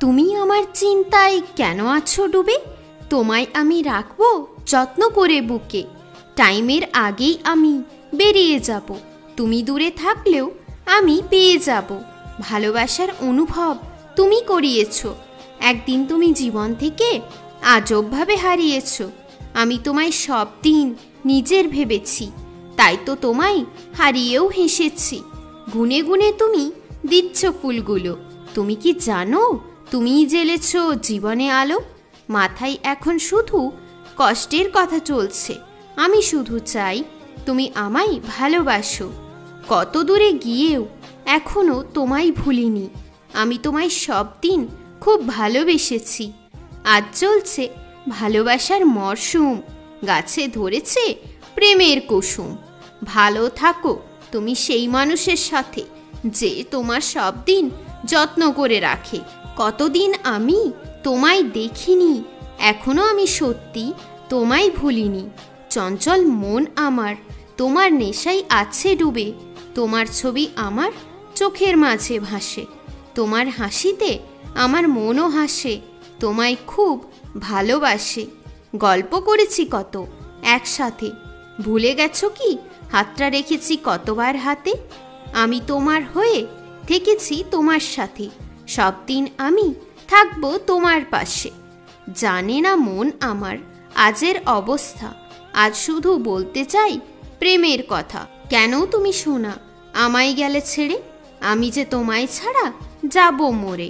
তুমি আমার চিন্তায় কেন আছো ডুবে? তোমায় আমি রাখবো যত্ন করে বুকে। টাইমের আগেই আমি বেরিয়ে যাব, তুমি দূরে থাকলেও আমি পেয়ে যাব। ভালোবাসার অনুভব তুমি করিয়েছ, একদিন তুমি জীবন থেকে আজবভাবে হারিয়েছ। আমি তোমায় সব দিন নিজের ভেবেছি, তাই তো তোমায় হারিয়েও হেসেছি। গুনে গুনে তুমি দিচ্ছ ফুলগুলো, তুমি কি জানো তুমিই জ্বেলেছ জীবনে আলো? মাথায় এখন শুধু কষ্টের কথা চলছে, আমি শুধু চাই তুমি আমায় ভালোবাসো। কত দূরে গিয়েও এখনো তোমায় ভুলিনি, আমি তোমায় সব দিন খুব ভালোবেসেছি। আজ চলছে ভালোবাসার মরশুম, গাছে ধরেছে প্রেমের কুসুম। ভালো থাকো তুমি সেই মানুষের সাথে, যে তোমার সব দিন যত্ন করে রাখে। কতদিন আমি তোমায় দেখিনি, এখনো আমি সত্যি তোমায় ভুলিনি। চঞ্চল মন আমার তোমার নেশায় আছে ডুবে, তোমার ছবি আমার চোখের মাঝে ভাসে। তোমার হাসিতে আমার মনও হাসে, তোমায় খুব ভালোবাসে। গল্প করেছি কত একসাথে, ভুলে গেছো কি হাতটা রেখেছি কতবার হাতে? আমি তোমার হয়ে থেকেছি তোমার সাথে, সব দিন আমি থাকবো তোমার পাশে। জানে না মন আমার আজের অবস্থা, আজ শুধু বলতে চাই প্রেমের কথা। কেন তুমি শোনা আমায় গেলে ছেড়ে, আমি যে তোমায় ছাড়া যাব মরে।